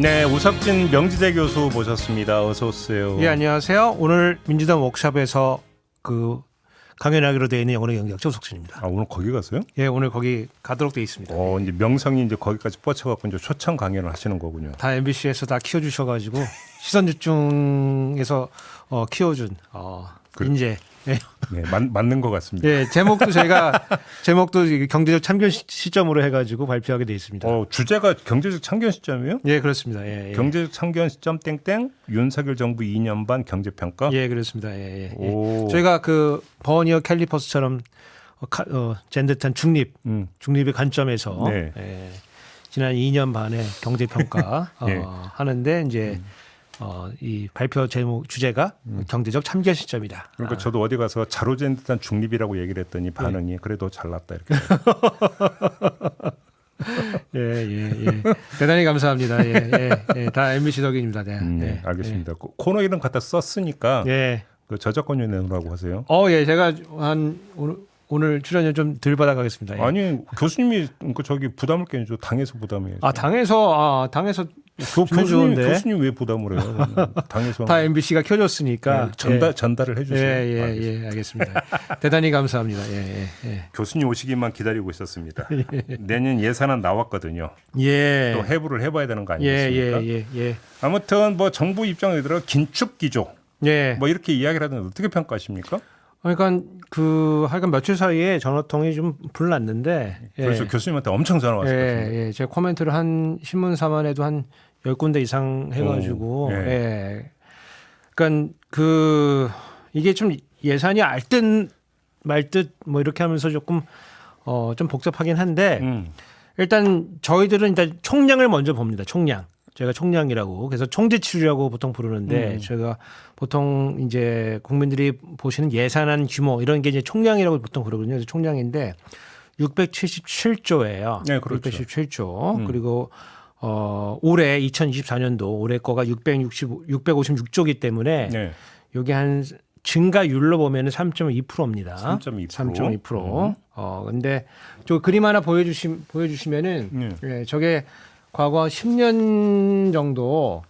네, 우석진 명지대 교수 모셨습니다. 어서 오세요. 예, 안녕하세요. 오늘 민주당 워크숍에서 강연하기로 되어 있는 영어의 경제학자 우석진입니다. 아, 오늘 거기 가세요? 예, 오늘 거기 가도록 되어 있습니다. 이제 명성이 이제 거기까지 뻗쳐갖고 이제 초청 강연을 하시는 거군요. 다 MBC에서 다 키워주셔가지고 시선 집중에서 키워준 인재. 예. 네, 맞는 것 같습니다. 예, 제목도 경제적 참견 시점으로 해가지고 발표하게 되어 있습니다. 주제가 경제적 참견 시점이에요? 예, 그렇습니다. 예. 경제적 참견 시점 땡땡 윤석열 정부 2년 반 경제평가. 예, 그렇습니다. 예. 저희가 그 버니어 캘리퍼스처럼 젠듯한 중립의 관점에서 네. 지난 2년 반의 경제평가 네. 하는데 이제 이 발표 제목 주제가 경제적 참견 시점이다. 그러니까 저도 어디 가서 자로잰 듯한 중립이라고 얘기를 했더니 반응이 그래도 잘났다 이렇게. 예. 대단히 감사합니다. 예. 다 MBC 덕입니다. 네. 알겠습니다. 코너 이름 갖다 썼으니까 그 저작권료 내놓으라고 하세요. 예, 제가 오늘 출연료 좀 덜 받아가겠습니다. 예. 아니 교수님이 저기 부담을 깨죠. 당에서 부담해야죠. 당에서 교수님 왜 부담을 해요? 당에서 다 MBC가 켜줬으니까 전달을 해주세요. 예, 알겠습니다. 대단히 감사합니다. 예. 교수님 오시기만 기다리고 있었습니다. 내년 예산안 나왔거든요. 예. 또 해부를 해봐야 되는 거 아니겠습니까? 예. 아무튼 뭐 정부 입장에 들어 긴축기조 뭐 이렇게 이야기를 하는데 어떻게 평가하십니까? 그러니까 하여간 며칠 사이에 전화통이 좀 불났는데 그래서 교수님한테 엄청 전화 왔을 것 같은데. 제 코멘트를 한 신문사만에도 한 10군데 이상 해가지고 그러니까 이게 좀 예산이 알 듯 말 듯 뭐 이렇게 하면서 조금 좀 복잡하긴 한데 일단 저희들은 일단 총량을 먼저 봅니다. 총량. 제가 총량이라고 그래서 총지출이라고 보통 부르는데 저희가 보통 이제 국민들이 보시는 예산안 규모 이런 게 이제 총량이라고 보통 그러거든요. 그래서 총량인데 677조예요. 네, 그렇죠. 677조. 그리고 올해 2024년도 올해 거가 656조이기 때문에 이게 한 증가율로 보면은 3.2%입니다. 3.2%. 근데 저 그림 하나 보여주시면은 저게 과거 10년 정도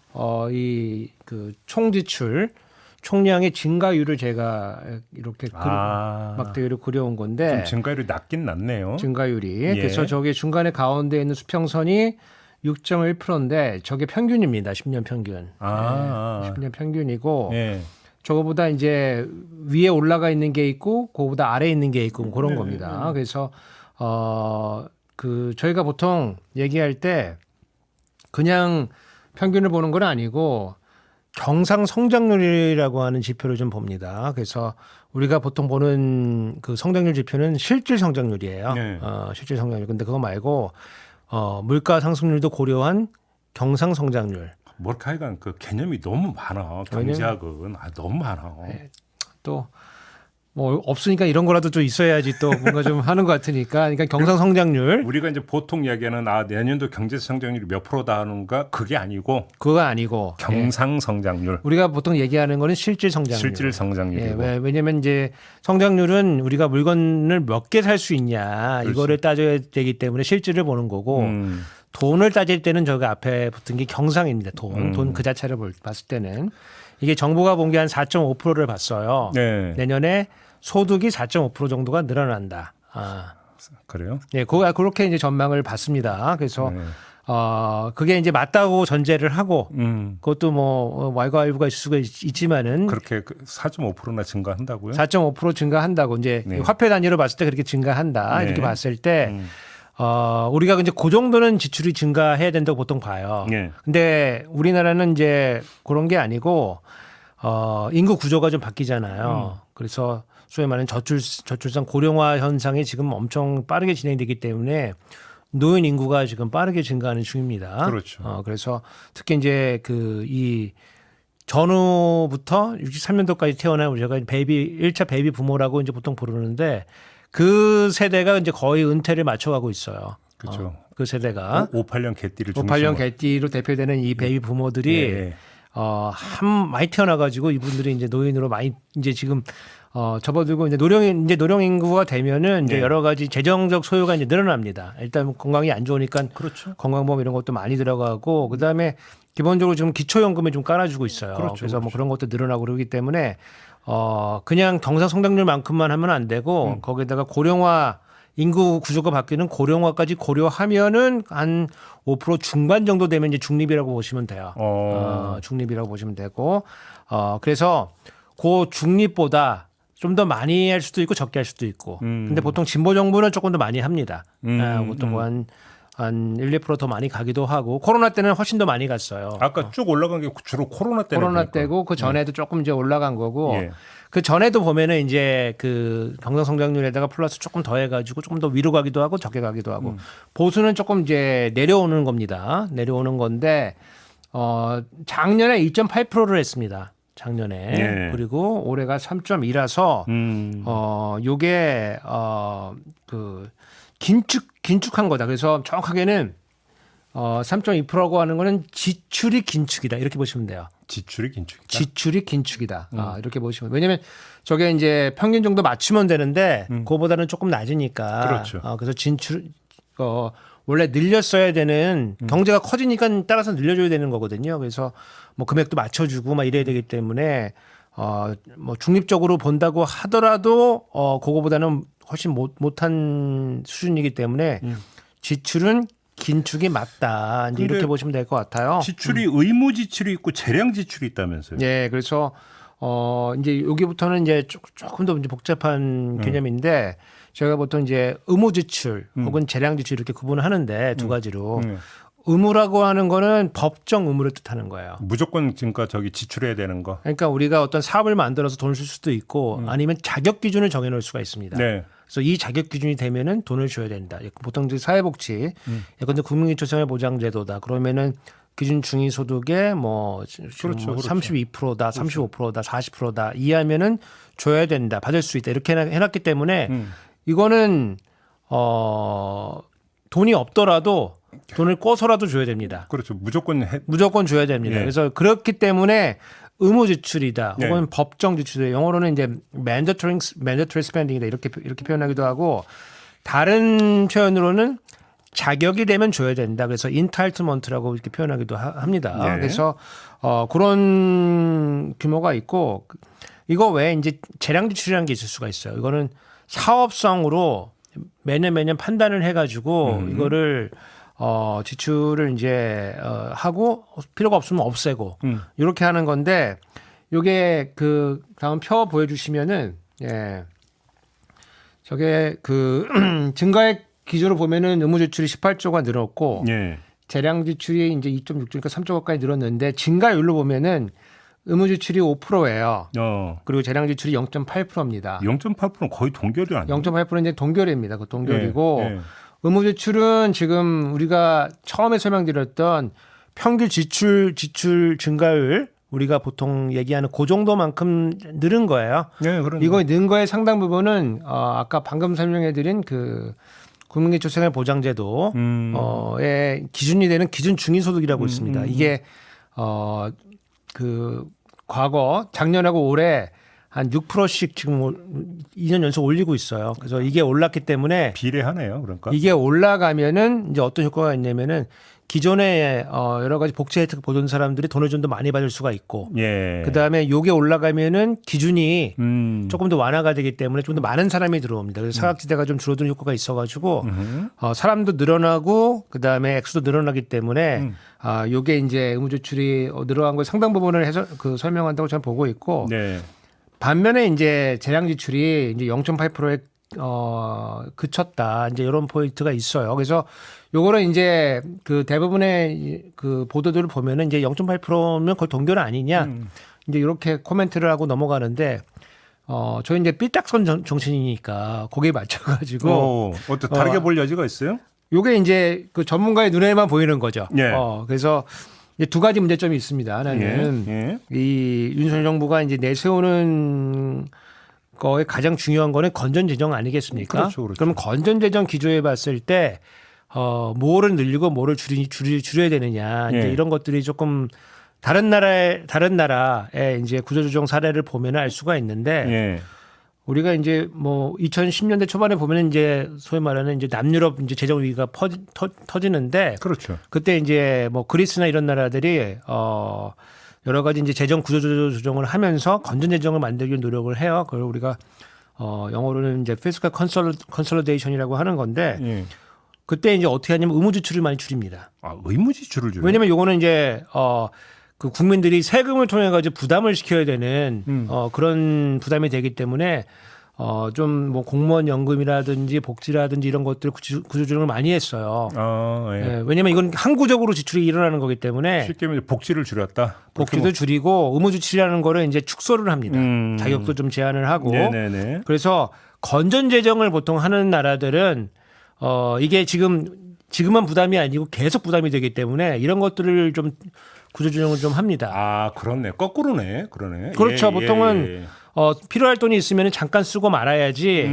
총량의 증가율을 제가 이렇게 막대기로 그려온 건데 좀 증가율이 낮긴 낮네요. 증가율이 그래서 저게 중간에 가운데 있는 수평선이 6.1%인데 저게 평균입니다. 10년 평균. 10년 평균이고 저거보다 이제 위에 올라가 있는 게 있고 그거보다 아래에 있는 게 있고 그런 겁니다. 그래서 저희가 보통 얘기할 때 그냥 평균을 보는 건 아니고 경상 성장률이라고 하는 지표를 좀 봅니다. 그래서 우리가 보통 보는 그 성장률 지표는 실질 성장률이에요. 실질 성장률. 근데 그거 말고 물가 상승률도 고려한 경상 성장률. 하여간 그 개념이 너무 많아. 경제학은 너무 많아. 또 뭐 없으니까 이런 거라도 좀 있어야지 또 뭔가 좀 하는 것 같으니까. 그러니까 경상 성장률. 우리가 이제 보통 이야기하는 내년도 경제 성장률이 몇 프로다 하는가 그게 아니고. 그거 아니고 경상 성장률. 우리가 보통 얘기하는 거는 실질 성장률. 실질 성장률이고. 왜냐면 이제 성장률은 우리가 물건을 몇 개 살 수 있냐 이거를 따져야 되기 때문에 실질을 보는 거고. 돈을 따질 때는 저가 앞에 붙은 게 경상입니다. 돈 그 자체를 봤을 때는 이게 정부가 본 게 한 4.5%를 봤어요. 내년에 소득이 4.5% 정도가 늘어난다. 그래요? 그렇게 이제 전망을 봤습니다. 그래서 그게 이제 맞다고 전제를 하고 그것도 뭐 왈가왈부가 있을 수가 있지만은 그렇게 4.5%나 증가한다고요? 4.5% 증가한다고 이제 화폐 단위로 봤을 때 그렇게 증가한다 이렇게 봤을 때. 우리가 이제 그 정도는 지출이 증가해야 된다고 보통 봐요. 근데 우리나라는 이제 그런 게 아니고 인구 구조가 좀 바뀌잖아요. 그래서 소위 말하는 저출산 고령화 현상이 지금 엄청 빠르게 진행되기 때문에 노인 인구가 지금 빠르게 증가하는 중입니다. 그렇죠. 그래서 특히 이제 이 전후부터 63년도까지 태어난 우리가 1차 베이비 부모라고 이제 보통 부르는데 그 세대가 이제 거의 은퇴를 맞춰가고 있어요. 그렇죠. 그 세대가 58년 개띠를 58년 개띠로 대표되는 이 베이비 부모들이 많이 태어나가지고 이분들이 이제 노인으로 많이 이제 지금 접어들고 이제 노령 인구가 되면은 이제 네. 여러 가지 재정적 소요가 이제 늘어납니다. 일단 건강이 안 좋으니까 그렇죠. 건강보험 이런 것도 많이 들어가고 그다음에 기본적으로 지금 기초연금을 좀 깔아주고 있어요. 그렇죠, 그래서 뭐 그런 것도 늘어나고 그러기 때문에 그냥 경상 성장률만큼만 하면 안 되고 거기다가 고령화 인구 구조가 바뀌는 고령화까지 고려하면은 한 5% 중반 정도 되면 이제 중립이라고 보시면 돼요. 중립이라고 보시면 되고 그래서 그 중립보다 좀 더 많이 할 수도 있고 적게 할 수도 있고. 근데 보통 진보 정부는 조금 더 많이 합니다. 보통 한 1, 2% 더 많이 가기도 하고 코로나 때는 훨씬 더 많이 갔어요. 아까 쭉 올라간 게 주로 코로나 때는 코로나 그러니까. 때고 그 전에도 조금 이제 올라간 거고 예. 그 전에도 보면은 이제 그 경상 성장률에다가 플러스 조금 더 해가지고 조금 더 위로 가기도 하고 적게 가기도 하고 보수는 조금 이제 내려오는 겁니다. 내려오는 건데 작년에 2.8%를 했습니다. 작년에 예. 그리고 올해가 3.2라서 요게 그 긴축한 거다. 그래서 정확하게는 3.2%라고 하는 거는 지출이 긴축이다. 이렇게 보시면 돼요. 지출이 긴축이다. 지출이 긴축이다. 이렇게 보시면. 왜냐면 저게 이제 평균 정도 맞추면 되는데 그거보다는 조금 낮으니까. 그렇죠. 그래서 원래 늘렸어야 되는 경제가 커지니까 따라서 늘려줘야 되는 거거든요. 그래서 뭐 금액도 맞춰주고 막 이래야 되기 때문에 뭐 중립적으로 본다고 하더라도 그거보다는 훨씬 못한 수준이기 때문에 지출은 긴축이 맞다. 이제 이렇게 보시면 될 것 같아요. 지출이 의무 지출이 있고 재량 지출이 있다면서요? 네, 그래서 이제 여기부터는 이제 조금 더 이제 복잡한 개념인데 저희가 보통 이제 의무 지출 혹은 재량 지출 이렇게 구분을 하는데 두 가지로 의무라고 하는 거는 법정 의무를 뜻하는 거예요. 무조건 그러니까 저기 지출해야 되는 거. 그러니까 우리가 어떤 사업을 만들어서 돈을 쓸 수도 있고 아니면 자격 기준을 정해놓을 수가 있습니다. 네. 그래서 이 자격 기준이 되면은 돈을 줘야 된다. 보통 이제 사회복지, 예컨대 국민기초생활보장제도다. 그러면은 기준 중위소득의 뭐 그렇죠. 32%다, 35%다, 40%다 이하면은 줘야 된다, 받을 수 있다 이렇게 해놨기 때문에 이거는 돈이 없더라도 돈을 꿔서라도 줘야 됩니다. 그렇죠. 무조건 줘야 됩니다. 예. 그래서 그렇기 때문에 의무 지출이다. 혹은 예. 법정 지출이다. 영어로는 이제 mandatory spending이다. 이렇게 표현하기도 하고 다른 표현으로는 자격이 되면 줘야 된다. 그래서 entitlement라고 이렇게 표현하기도 합니다. 예. 그래서 그런 규모가 있고 이거 외에 이제 재량 지출이라는 게 있을 수가 있어요. 이거는 사업성으로 매년 판단을 해가지고 이거를 지출을 이제 하고 필요가 없으면 없애고 이렇게 하는 건데 요게 그 다음 표 보여주시면은 저게 그 증가액 기준으로 보면은 의무 지출이 18조가 늘었고 예. 재량 지출이 이제 2.6조니까 3조 가까이 늘었는데 증가율로 보면은 의무 지출이 5%예요. 그리고 재량 지출이 0.8%입니다. 0.8%는 거의 동결이 아니에요. 0.8%는 이제 동결입니다. 그 동결이고 예. 의무 지출은 지금 우리가 처음에 설명드렸던 평균 지출 증가율 우리가 보통 얘기하는 그 정도만큼 늘은 거예요. 네, 그런 이거 는 거의 상당 부분은 아까 방금 설명해드린 그 국민기초생활보장제도의 기준이 되는 기준 중위소득이라고 있습니다. 이게 그 과거 작년하고 올해 한 6%씩 지금 2년 연속 올리고 있어요. 그래서 이게 올랐기 때문에 비례하네요. 그러니까 이게 올라가면은 이제 어떤 효과가 있냐면은 기존에 여러 가지 복지 혜택 보던 사람들이 돈을 좀 더 많이 받을 수가 있고, 예. 그 다음에 요게 올라가면은 기준이 조금 더 완화가 되기 때문에 좀 더 많은 사람이 들어옵니다. 그래서 사각지대가 좀 줄어드는 효과가 있어가지고 사람도 늘어나고 그 다음에 액수도 늘어나기 때문에 요게 이제 의무지출이 늘어간 걸 상당 부분을 설명한다고 저는 보고 있고, 네. 반면에 이제 재량 지출이 이제 0.8%에 그쳤다. 이제 이런 포인트가 있어요. 그래서 요거는 이제 그 대부분의 그 보도들을 보면은 이제 0.8%면 거의 동결 아니냐. 이제 이렇게 코멘트를 하고 넘어가는데 저희 이제 삐딱선 정신이니까 거기에 맞춰가지고 어떤 다르게 볼 여지가 있어요? 요게 이제 그 전문가의 눈에만 보이는 거죠. 예. 그래서 이제 두 가지 문제점이 있습니다. 하나는 이 윤석열 정부가 이제 내세우는 거에 가장 중요한 거는 건전 재정 아니겠습니까? 그렇죠. 그러면 건전 재정 기조에 봤을 때 뭐를 늘리고 뭐를 줄여야 되느냐 이제 이런 것들이 조금 다른 나라의 이제 구조조정 사례를 보면 알 수가 있는데 우리가 이제 뭐 2010년대 초반에 보면 이제 소위 말하는 이제 남유럽 이제 재정 위기가 터지는데 그렇죠. 그때 이제 뭐 그리스나 이런 나라들이 여러 가지 이제 재정 구조 조정을 하면서 건전 재정을 만들기 위해 노력을 해요. 그걸 우리가 영어로는 이제 피스컬 컨솔리데이션이라고 하는 건데 예. 그때 이제 어떻게 하냐면 의무 지출을 많이 줄입니다. 아, 의무 지출을 줄여요? 왜냐면 요거는 이제 그 국민들이 세금을 통해 가지고 부담을 시켜야 되는 그런 부담이 되기 때문에 좀 뭐 공무원 연금이라든지 복지라든지 이런 것들 구조 조정을 많이 했어요. 예. 예, 왜냐면 이건 항구적으로 지출이 일어나는 거기 때문에 쉽게 말해 복지를 줄였다. 복지도 줄이고 의무 지출이라는 거를 이제 축소를 합니다. 자격도 좀 제한을 하고. 네네네. 그래서 건전 재정을 보통 하는 나라들은 이게 지금은 부담이 아니고 계속 부담이 되기 때문에 이런 것들을 좀 구조조정을 좀 합니다. 아, 그렇네. 거꾸로네. 그러네. 그렇죠. 예, 보통은 예. 필요할 돈이 있으면 잠깐 쓰고 말아야지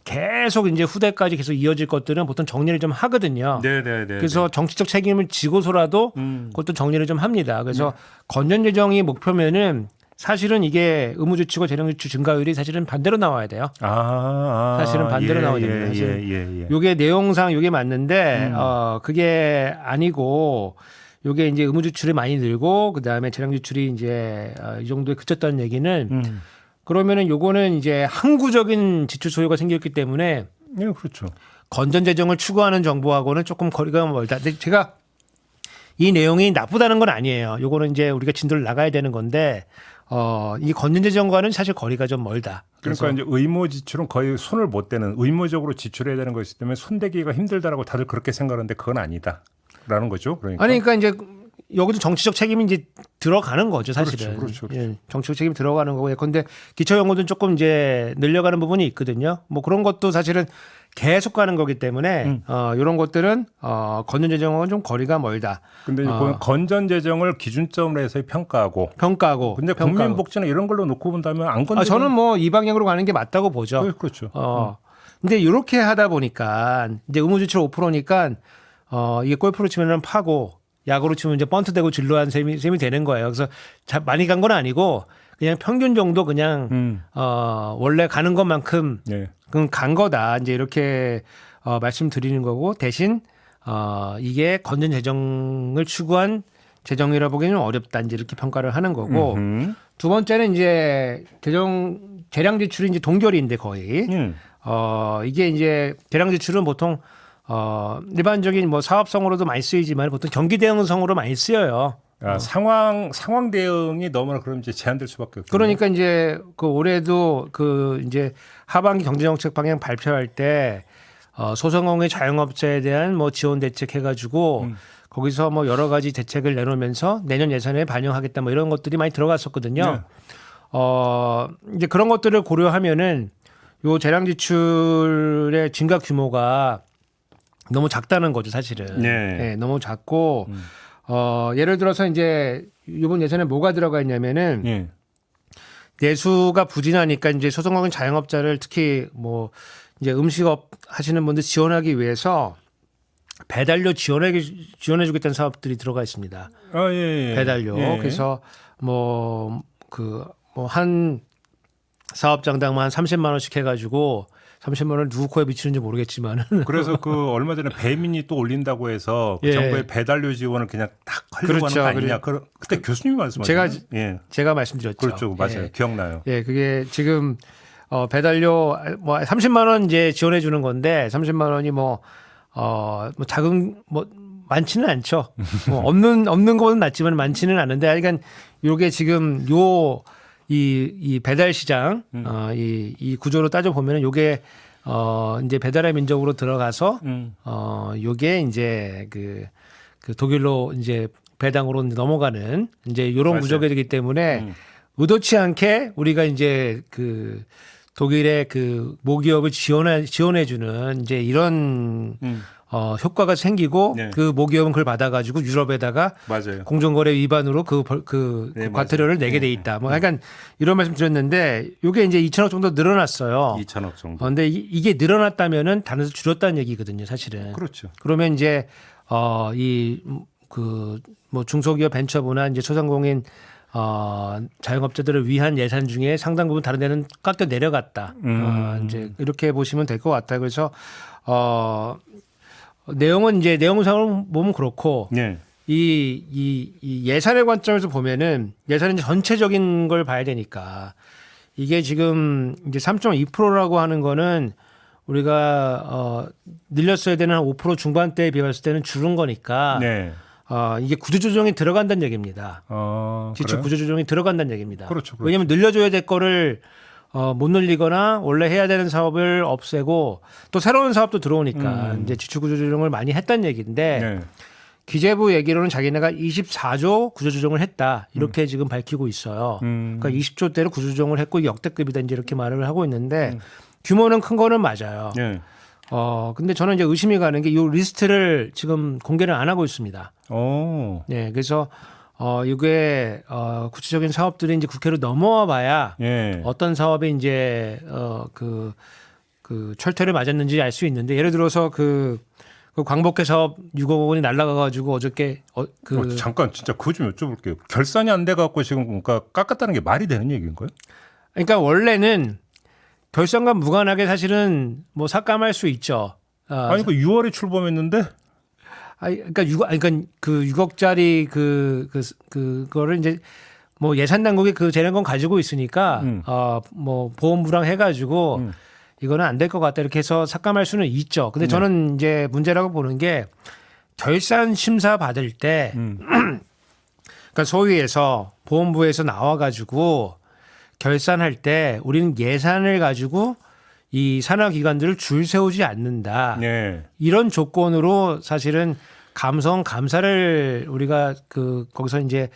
계속 이제 후대까지 계속 이어질 것들은 보통 정리를 좀 하거든요. 네네네. 그래서 정치적 책임을 지고서라도 그것도 정리를 좀 합니다. 그래서 건전 재정이 목표면은 사실은 이게 의무 지출과 재정 지출 증가율이 사실은 반대로 나와야 돼요. 사실은 반대로 나와야 됩니다. 사실 요게 내용상 요게 맞는데 그게 아니고 요게 이제 의무 지출이 많이 늘고 그다음에 재정 지출이 이제 이 정도에 그쳤다는 얘기는 그러면은 요거는 이제 항구적인 지출 소요가 생겼기 때문에 네, 그렇죠. 건전 재정을 추구하는 정부하고는 조금 거리가 멀다. 근데 제가 이 내용이 나쁘다는 건 아니에요. 요거는 이제 우리가 진도를 나가야 되는 건데 이 건전 재정과는 사실 거리가 좀 멀다. 그러니까 이제 의무 지출은 거의 손을 못 대는 의무적으로 지출해야 되는 것이기 때문에 손대기가 힘들다라고 다들 그렇게 생각하는데 그건 아니다라는 거죠. 그러니까. 아니 그러니까 이제 여기도 정치적 책임이 이제 들어가는 거죠, 사실은. 그렇죠. 예, 정치적 책임이 들어가는 거고. 그런데 기초 연구는 조금 이제 늘려가는 부분이 있거든요. 뭐 그런 것도 사실은 계속 가는 거기 때문에 이런 것들은 건전 재정은 좀 거리가 멀다. 근데 건전 재정을 기준점으로 해서 평가하고. 근데 국민 복지나 이런 걸로 놓고 본다면 안 건전. 저는 뭐 이 방향으로 가는 게 맞다고 보죠. 그렇죠. 근데 이렇게 하다 보니까 이제 의무 지출 5%니까 이게 골프로 치면은 파고 야구로 치면 이제 번트 되고 진로한 셈이 되는 거예요. 그래서 많이 간 건 아니고 그냥 평균 정도 그냥 원래 가는 것만큼 간 거다. 이제 이렇게 말씀드리는 거고 대신 이게 건전 재정을 추구한 재정이라 보기에는 어렵다. 이제 이렇게 평가를 하는 거고 두 번째는 이제 재량 지출이 이제 동결인데 거의 이게 이제 재량 지출은 보통 일반적인 뭐 사업성으로도 많이 쓰이지만 보통 경기 대응성으로 많이 쓰여요. 상황 대응이 너무나 그럼 이제 제한될 수밖에 없죠. 그러니까 이제 그 올해도 그 이제 하반기 경제정책 방향 발표할 때 소상공인 자영업자에 대한 뭐 지원 대책 해가지고 거기서 뭐 여러 가지 대책을 내놓으면서 내년 예산에 반영하겠다 뭐 이런 것들이 많이 들어갔었거든요. 이제 그런 것들을 고려하면은 요 재량 지출의 증가 규모가 너무 작다는 거죠, 사실은. 네, 너무 작고 예를 들어서 이제 이번 예산에 뭐가 들어가 있냐면은 내수가 부진하니까 이제 소상공인 자영업자를 특히 뭐 이제 음식업 하시는 분들 지원하기 위해서 배달료 지원해주겠다는 사업들이 들어가 있습니다. 배달료. 그래서 뭐 한 사업장당 한 30만 원씩 해가지고 30만 원을 누구 코에 미치는지 모르겠지만 그래서 그 얼마 전에 배민이 또 올린다고 해서 그 정부의 배달료 지원을 그냥 딱 하려고 하는 거 아니냐. 그때 교수님이 말씀하셨죠. 제가 말씀드렸죠. 그렇죠. 맞아요. 기억나요. 그게 지금 배달료 뭐 30만 원 이제 지원해 주는 건데 30만 원이 뭐 작은 뭐 많지는 않죠. 뭐 없는 거는 낫지만 많지는 않은데 그러니까 요게 지금 이 배달 시장 이 구조로 따져 보면은 요게 이제 배달의 민족으로 들어가서 요게 이제 그 독일로 이제 배당으로 넘어가는 이제 요런 구조가 되기 때문에 의도치 않게 우리가 이제 그 독일의 그 모기업을 지원해 주는 이제 이런 효과가 생기고 그 모기업은 그걸 받아가지고 유럽에다가 공정거래 위반으로 그 과태료를 내게 돼 있다. 뭐 그러니까 이런 말씀 드렸는데 이게 이제 2천억 정도 늘어났어요. 2천억 정도. 그런데 이게 늘어났다면은 단에서 줄였다는 얘기거든요, 사실은. 그렇죠. 그러면 이제 뭐 중소기업 벤처부나 이제 소상공인 자영업자들을 위한 예산 중에 상당 부분 다른 데는 깎여 내려갔다. 이제 이렇게 보시면 될 것 같아요. 그래서 내용은 이제 내용상으로 보면 그렇고 네. 이 예산의 관점에서 보면은 예산은 이제 전체적인 걸 봐야 되니까 이게 지금 이제 3.2%라고 하는 거는 우리가 늘렸어야 되는 한 5% 중반대에 비했을 때는 줄은 거니까 네. 이게 구조조정이 들어간다는 얘기입니다. 지출 그래요? 구조조정이 들어간다는 얘기입니다. 그렇죠. 왜냐하면 늘려줘야 될 거를 못 늘리거나 원래 해야 되는 사업을 없애고 또 새로운 사업도 들어오니까 이제 지출 구조조정을 많이 했다는 얘기인데 네. 기재부 얘기로는 자기네가 24조 구조조정을 했다 이렇게 지금 밝히고 있어요. 그러니까 20조대로 구조조정을 했고 이게 역대급이다 이제 이렇게 말을 하고 있는데 규모는 큰 거는 맞아요. 네. 근데 저는 이제 의심이 가는 게 이 리스트를 지금 공개를 안 하고 있습니다. 네, 그래서 이게 구체적인 사업들이 이제 국회로 넘어와 봐야 예. 어떤 사업이 이제 그 철퇴를 맞았는지 알 수 있는데 예를 들어서 그 광복회 사업 6억 원이 날라가 가지고 어저께 잠깐 진짜 그거 좀 여쭤볼게요. 결산이 안 돼 갖고 지금 그러니까 깎았다는 게 말이 되는 얘기인가요? 그러니까 원래는 결산과 무관하게 사실은 뭐 삭감할 수 있죠. 아니 그 6월에 출범했는데 그러니까 그 6억짜리 그거를 이제 뭐 예산 당국이 그 재량권 가지고 있으니까 뭐 보험 불황 해가지고 이거는 안 될 것 같다 이렇게 해서 삭감할 수는 있죠. 근데 저는 이제 문제라고 보는 게 결산 심사 받을 때 그러니까 소위에서 보험부에서 나와가지고 결산할 때 우리는 예산을 가지고 이 산하기관들을 줄 세우지 않는다. 네. 이런 조건으로 사실은 감사를 우리가 거기서 이제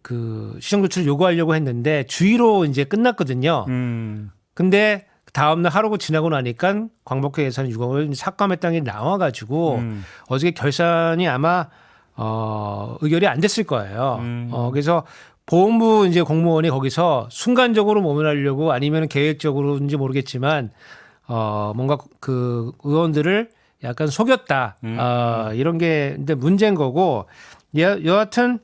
그 시정조치를 요구하려고 했는데 주의로 이제 끝났거든요. 근데 다음날 하루가 지나고 나니까 광복회 예산 6억을 삭감했다는 게 나와가지고 어저께 결산이 아마 의결이 안 됐을 거예요. 그래서 보험부 이제 공무원이 거기서 순간적으로 모면하려고 아니면 계획적으로인지 모르겠지만 뭔가 그 의원들을 약간 속였다. 이런 게 근데 문제인 거고 여하튼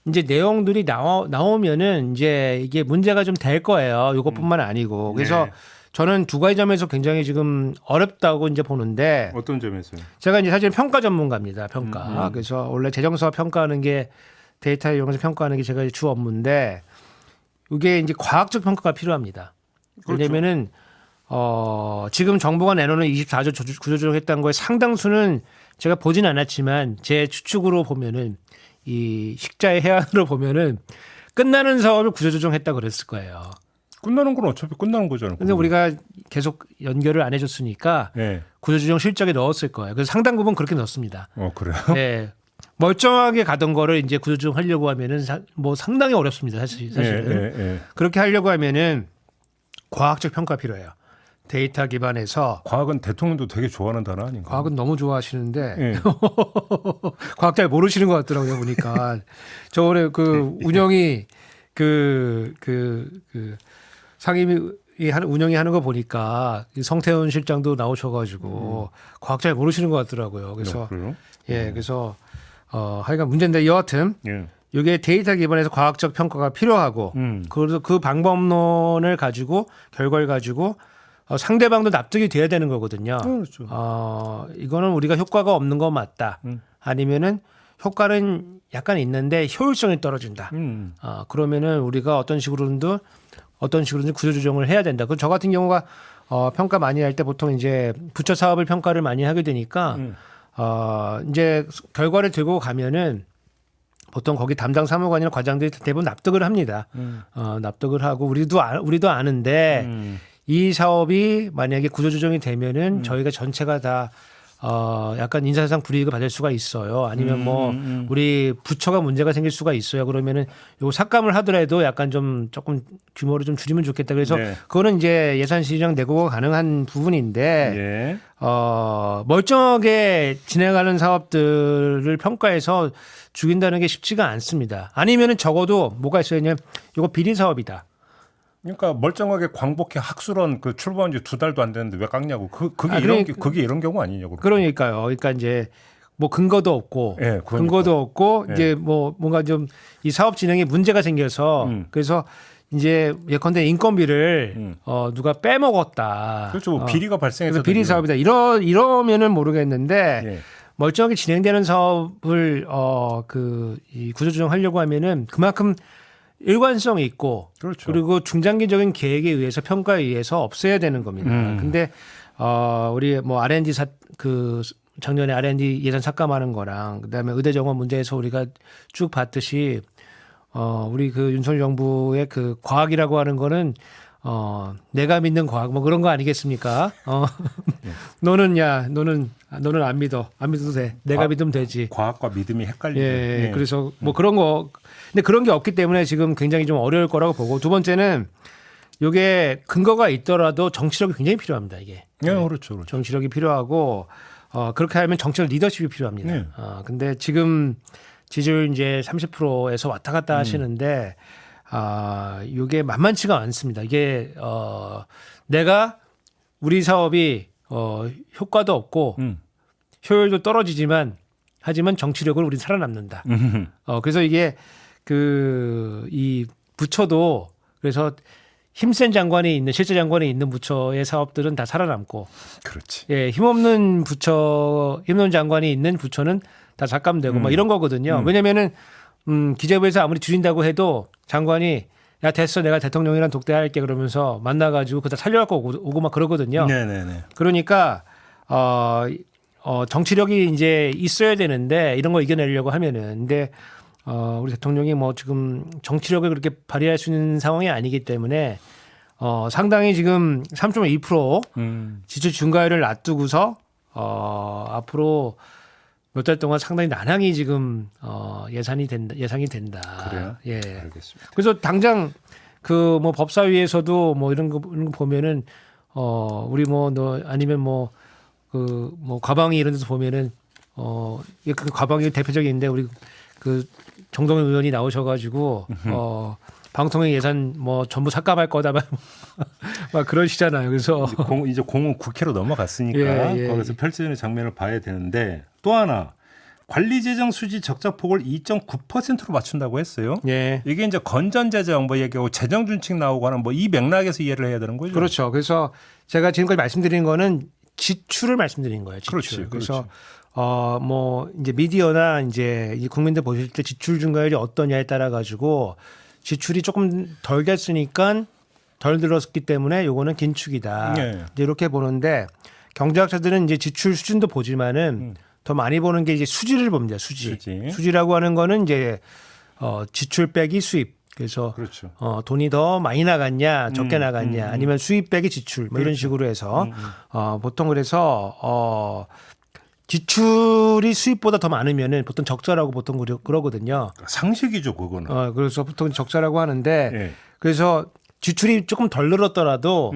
이제 내용들이 나오면은 이제 이게 문제가 좀 될 거예요. 이것뿐만 아니고. 그래서 네. 저는 두 가지 점에서 굉장히 지금 어렵다고 이제 보는데 어떤 점에서요? 제가 이제 사실 평가 전문가입니다. 평가. 그래서 원래 재정사업 평가하는 게 데이터 이용해서 평가하는 게 제가 주 업무인데 이게 이제 과학적 평가가 필요합니다. 그렇죠. 왜냐면은 지금 정부가 내놓는 24조 구조조정했다는 거에 상당수는 제가 보진 않았지만 제 추측으로 보면은 이 식자의 해안으로 보면은 끝나는 사업을 구조조정했다 그랬을 거예요. 끝나는 건 어차피 끝나는 거잖아요. 근데 우리가 계속 연결을 안 해줬으니까 네. 구조조정 실적에 넣었을 거예요. 그래서 상당 부분 그렇게 넣습니다. 그래요? 네. 멀쩡하게 가던 거를 이제 구조조정 하려고 하면은 뭐 상당히 어렵습니다. 사실은. 예. 그렇게 하려고 하면은 과학적 평가 필요해요. 데이터 기반에서. 과학은 대통령도 되게 좋아하는 단어 아닌가요? 과학은 너무 좋아하시는데 예. 과학 잘 모르시는 것 같더라고요 보니까. 저번에 그 운영이 그 상임위 운영이 하는 거 보니까 성태훈 실장도 나오셔가지고 과학 잘 모르시는 것 같더라고요. 그래서 그래요? 그래서 하여간 문제인데 여하튼 예. 이게 데이터 기반에서 과학적 평가가 필요하고 그래서 그 방법론을 가지고 결과를 가지고 상대방도 납득이 돼야 되는 거거든요. 그렇죠. 이거는 우리가 효과가 없는 거 맞다. 아니면은 효과는 약간 있는데 효율성이 떨어진다. 그러면은 우리가 어떤 식으로든 구조조정을 해야 된다. 그 저 같은 경우가 평가 많이 할 때 보통 이제 부처 사업을 평가를 많이 하게 되니까 이제 결과를 들고 가면은 보통 거기 담당 사무관이나 과장들이 대부분 납득을 합니다. 납득을 하고 우리도 아는데 이 사업이 만약에 구조조정이 되면은 저희가 전체가 다 약간 인사상 불이익을 받을 수가 있어요. 아니면 뭐 우리 부처가 문제가 생길 수가 있어요. 그러면은 요 삭감을 하더라도 약간 조금 규모를 좀 줄이면 좋겠다. 그래서 네. 그거는 이제 예산 시정 내고가 가능한 부분인데 예. 멀쩡하게 진행하는 사업들을 평가해서 죽인다는 게 쉽지가 않습니다. 아니면은 적어도 뭐가 있어야냐면 이거 비리 사업이다. 그러니까 멀쩡하게 광복회 학술원 그 출범한 지 2달도 안 됐는데 왜 깎냐고. 그게 그러니까 그게 이런 경우 아니냐고. 그러니까요. 그러니까 이제 뭐 근거도 없고 예, 그러니까. 근거도 없고 예. 이제 뭐 뭔가 좀 이 사업 진행에 문제가 생겨서 그래서 이제 예컨대 인건비를 누가 빼먹었다. 그렇죠. 뭐 비리가 발생해서 그래서 비리 사업이다. 이러면은 모르겠는데 예. 멀쩡하게 진행되는 사업을 이 구조조정하려고 하면은 그만큼 일관성이 있고 그렇죠. 그리고 중장기적인 계획에 의해서 평가에 의해서 없애야 되는 겁니다. 근데 우리 뭐 R&D 작년에 R&D 예산 삭감하는 거랑 그다음에 의대 정원 문제에서 우리가 쭉 봤듯이 우리 그 윤석열 정부의 그 과학이라고 하는 거는 내가 믿는 과학 뭐 그런 거 아니겠습니까? 너는 안 믿어도 돼. 내가 믿으면 되지. 과학과 믿음이 헷갈리죠. 예. 그래서 뭐 그런 거 근데 그런 게 없기 때문에 지금 굉장히 좀 어려울 거라고 보고 두 번째는 이게 근거가 있더라도 정치력이 굉장히 필요합니다. 이게. 예, 그렇죠. 정치력이 필요하고 그렇게 하면 정치적 리더십이 필요합니다. 네. 근데 지금 지지율 이제 30%에서 왔다 갔다 하시는데 이게 만만치가 않습니다. 이게 내가 우리 사업이 효과도 없고 효율도 떨어지지만 하지만 정치력으로 우리 살아남는다. 그래서 이게 이 부처도 그래서 힘센 장관이 있는 실제 장관이 있는 부처의 사업들은 다 살아남고 그렇지. 예, 힘없는 장관이 있는 부처는 다 삭감되고 막 이런 거거든요. 왜냐면은 기재부에서 아무리 줄인다고 해도 장관이 야 됐어 내가 대통령이랑 독대할게 그러면서 만나가지고 그다 살려갖고 오고 막 그러거든요. 네네네. 그러니까 정치력이 이제 있어야 되는데 이런 거 이겨내려고 하면은 근데 우리 대통령이 뭐 지금 정치력을 그렇게 발휘할 수 있는 상황이 아니기 때문에 상당히 지금 3.2% 지출 증가율을 놔두고서 앞으로 몇 달 동안 상당히 난항이 지금 예상이 된다. 그래요? 예. 알겠습니다. 그래서 당장 그 뭐 법사위에서도 뭐 이런 거 보면은 우리 뭐 너 아니면 뭐 그 뭐 과방위 이런 데서 보면은 그 과방위 대표적인데 우리 그 정동영 의원이 나오셔가지고 방통위 예산 뭐 전부 삭감할 거다 막 그러시잖아요. 그래서 이제 공은 국회로 넘어갔으니까 예. 거기서 펼쳐지는 장면을 봐야 되는데 또 하나 관리재정 수지 적자폭을 2.9%로 맞춘다고 했어요. 예. 이게 이제 건전재정 뭐 얘기하고 재정준칙 나오고 하는 뭐 이 맥락에서 이해를 해야 되는 거죠. 그렇죠. 그래서 제가 지금까지 말씀드린 거는 지출을 말씀드린 거예요. 지출. 그렇지, 그래서 뭐 이제 미디어나 이제 이 국민들 보실 때 지출 증가율이 어떠냐에 따라 가지고 지출이 조금 덜 됐으니까 덜 들었기 때문에 요거는 긴축이다. 네. 이제 이렇게 보는데 경제학자들은 이제 지출 수준도 보지만은 더 많이 보는 게 이제 수지를 봅니다. 수지라고 하는 거는 이제 지출 빼기 수입. 그래서 그렇죠. 돈이 더 많이 나갔냐, 적게 나갔냐, 아니면 수입 빼기 지출 뭐 이런 식으로 해서 보통 그래서 지출이 수입보다 더 많으면은 보통 적자라고 보통 그러거든요. 상식이죠, 그거는. 그래서 보통 적자라고 하는데 예. 그래서 지출이 조금 덜 늘었더라도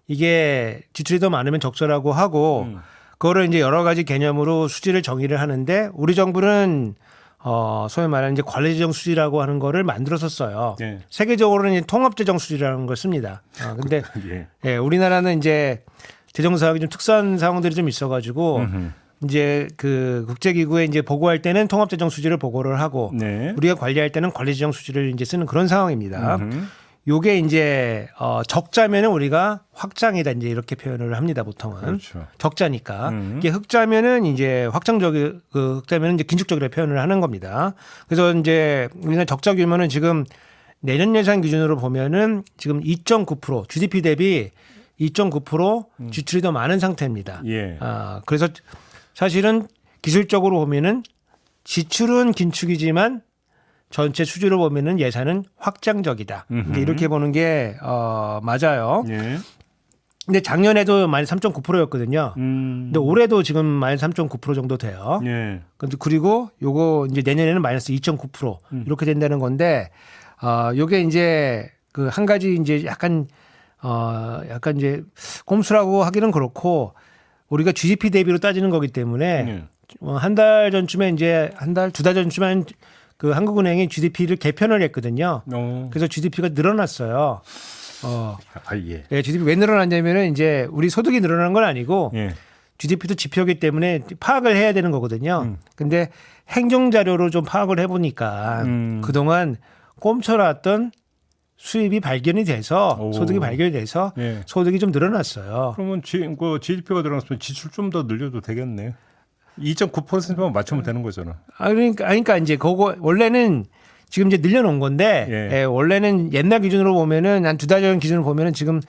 이게 지출이 더 많으면 적자라고 하고 그거를 이제 여러 가지 개념으로 수지를 정의를 하는데 우리 정부는 소위 말하는 이제 관리재정 수지라고 하는 거를 만들었었어요. 예. 세계적으로는 이제 통합재정 수지라는 걸 씁니다. 근데 예, 우리나라는 이제 재정 사항이 좀 특수한 상황들이 좀 있어가지고 이제 그 국제기구에 이제 보고할 때는 통합재정 수지를 보고를 하고 네. 우리가 관리할 때는 관리재정 수지를 이제 쓰는 그런 상황입니다. 요게 이제 적자면은 우리가 확장이다 이제 이렇게 표현을 합니다 보통은. 그렇죠. 적자니까 이게 흑자면은 이제 흑자면은 이제 긴축적이라 표현을 하는 겁니다. 그래서 이제 우리나라 적자 규모는 지금 내년 예산 기준으로 보면은 지금 2.9% GDP 대비 2.9% 지출이 더 많은 상태입니다. 예. 그래서 사실은 기술적으로 보면은 지출은 긴축이지만 전체 수지로 보면은 예산은 확장적이다. 이제 이렇게 보는 게 맞아요. 예. 근데 작년에도 마이너스 3.9%였거든요. 근데 올해도 지금 마이너스 3.9% 정도 돼요. 예. 근데 그리고 요거 이제 내년에는 마이너스 2.9% 이렇게 된다는 건데 요게 이제 그 한 가지 이제 약간 이제 꼼수라고 하기는 그렇고 우리가 GDP 대비로 따지는 거기 때문에 한 달 전쯤에 이제 두 달 전쯤에 그 한국은행이 GDP를 개편을 했거든요. 그래서 GDP가 늘어났어요. 예. GDP 왜 늘어났냐면은 이제 우리 소득이 늘어난 건 아니고 예. GDP도 지표이기 때문에 파악을 해야 되는 거거든요. 근데 행정 자료로 좀 파악을 해보니까 그동안 꼼쳐놨던 수입이 발견이 돼서 소득이 발견이 돼서 예. 소득이 좀 늘어났어요. 그러면 그 GDP가 들어갔으면 지출 좀 더 늘려도 되겠네. 2.9%만 맞추면 되는 거잖아. 그러니까 이제 그거 원래는 지금 이제 늘려놓은 건데 예. 원래는 옛날 기준으로 보면은 한 2달 전 기준으로 보면은 지금